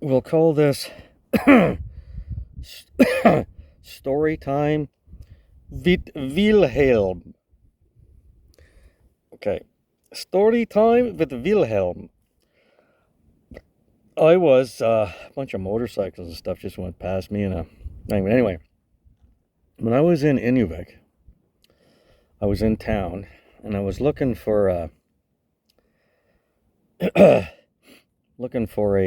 We'll call this story time with Wilhelm. Okay, story time with Wilhelm. A bunch of motorcycles and stuff just went past me, and anyway, when I was in Inuvik, I was in town, and I was looking for looking for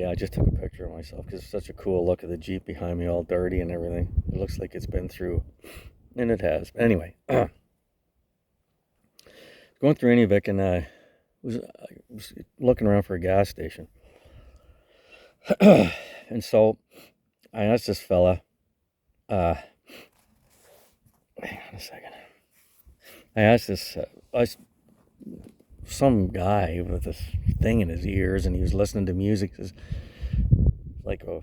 I just took a picture of myself because it's such a cool look at the Jeep behind me, all dirty and everything. It looks like it's been through, and it has. But anyway, going through Inuvik, and I was looking around for a gas station. And so I asked this fella, hang on a second. I asked some guy with this thing in his ears, and he was listening to music. It was like a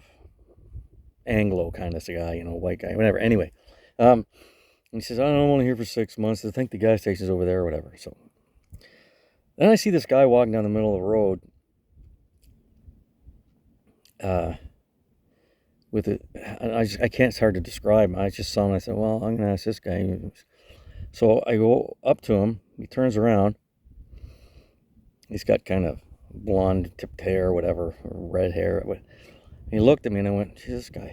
Anglo kind of guy, white guy, whatever. Anyway, and he says, I'm only here for 6 months. I think the gas station's over there or whatever. So then I see this guy walking down the middle of the road with it. I can't, it's hard to describe him. I just saw him. I said, well, I'm going to ask this guy. So I go up to him. He turns around. He's got kind of blonde tipped hair, whatever, or red hair. And he looked at me, and I went, geez, this guy,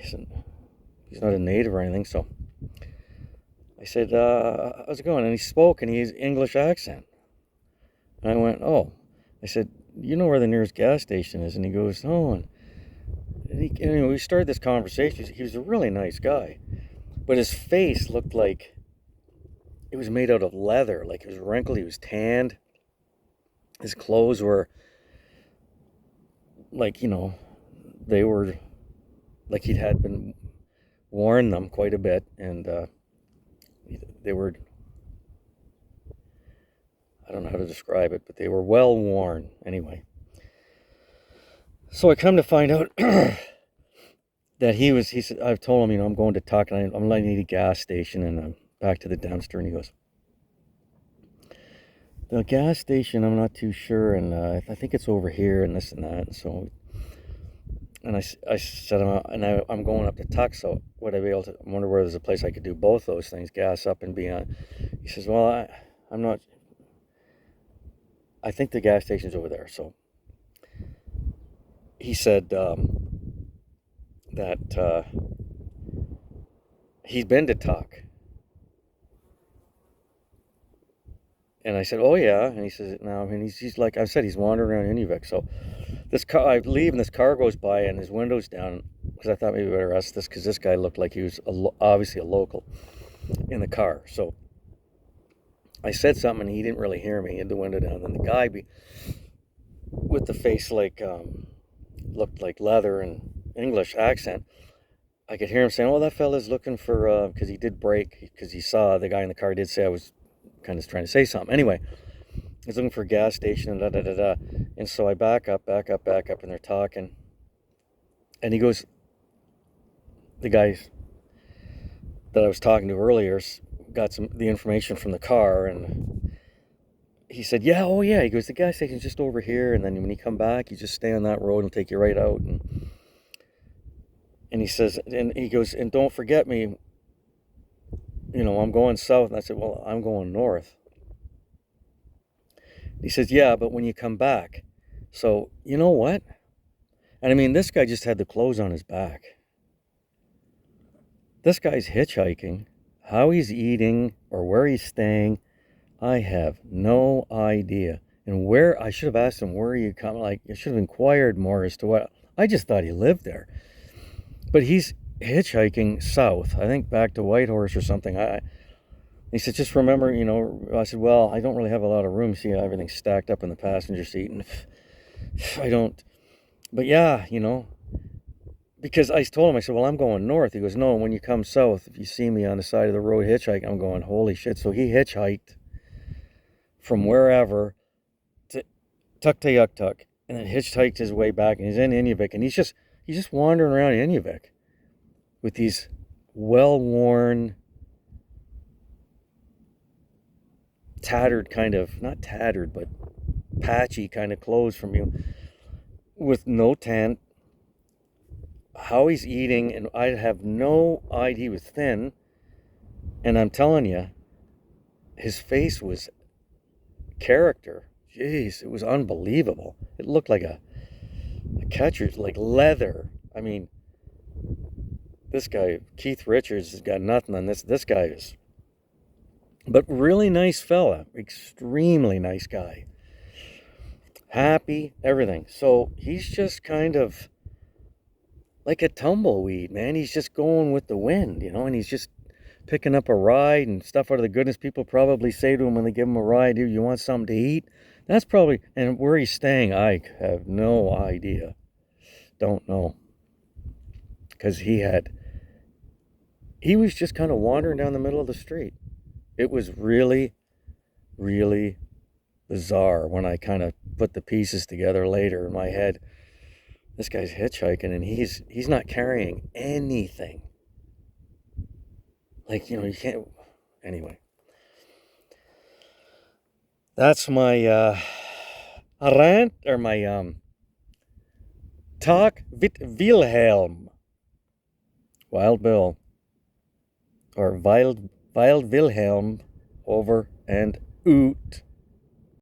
he's not a native or anything. So I said, how's it going? And he spoke, and he has English accent. And I went, oh. I said, you know where the nearest gas station is? And he goes, no. And we started this conversation. He was a really nice guy. But his face looked like it was made out of leather. Like, it was wrinkled. He was tanned. His clothes were like, they were like had been worn them quite a bit. And they were, I don't know how to describe it, but they were well worn anyway. So I come to find out that he said, I've told him, I'm going to talk, and I need a gas station, and I'm back to the dumpster. And he goes, the gas station, I'm not too sure, and I think it's over here, and this and that. And so, and I said, I'm going up to Tuck, so would I be able to, I wonder where there's a place I could do both those things, gas up and be on. He says, well, I'm not, I think the gas station's over there. So he said that he's been to Tuck. And I said, oh, yeah. And he says, no. And he's like I said, he's wandering around Inuvik. So this car, I leave, and this car goes by, and his window's down, because I thought maybe we better ask this, because this guy looked like he was obviously a local in the car. So I said something, and he didn't really hear me. He had the window down. And the guy with the face like, looked like leather and English accent, I could hear him saying, oh, that fella's looking for, because he did brake, because he saw the guy in the car did say I was kind of trying to say something. Anyway, he's looking for a gas station, and da-da-da-da. And so I back up, and they're talking. And he goes, the guy that I was talking to earlier got the information from the car, and he said, yeah, oh yeah. He goes, the gas station's just over here, and then when you come back, you just stay on that road and take you right out. And he says, and he goes, and don't forget me, I'm going south. And I said, well, I'm going north. He says, yeah, but when you come back. So, you know what? And I mean, this guy just had the clothes on his back. This guy's hitchhiking. How he's eating or where he's staying, I have no idea. And where, I should have asked him, where are you coming? Like, I should have inquired more as to what. I just thought he lived there. But he's hitchhiking south, I think back to Whitehorse or something. He said, just remember, I said, well, I don't really have a lot of room. See, everything's stacked up in the passenger seat. And I don't, but yeah, because I told him, I said, well, I'm going north. He goes, no, when you come south, if you see me on the side of the road hitchhiking, I'm going, holy shit. So he hitchhiked from wherever to Tuktoyaktuk, and then hitchhiked his way back, and he's in Inuvik, and he's just wandering around Inuvik with these well-worn, tattered kind of, not tattered, but patchy kind of clothes from you. with no tent, how he's eating, and I have no idea. He was thin, and I'm telling you, his face was character. Jeez, it was unbelievable. It looked like a catcher's, like leather. I mean, this guy, Keith Richards, has got nothing on this. This guy is, but really nice fella, extremely nice guy. Happy, everything. So he's just kind of like a tumbleweed, man. He's just going with the wind, and he's just picking up a ride and stuff out of the goodness. People probably say to him when they give him a ride, "Dude, you want something to eat?" That's probably, and where he's staying, I have no idea. Don't know. Because he was just kind of wandering down the middle of the street. It was really, really bizarre when I kind of put the pieces together later in my head. This guy's hitchhiking and he's not carrying anything. Like, you can't. Anyway, that's my rant, or my talk with Wilhelm. Wild Bill. Or Wild Wilhelm, over and out.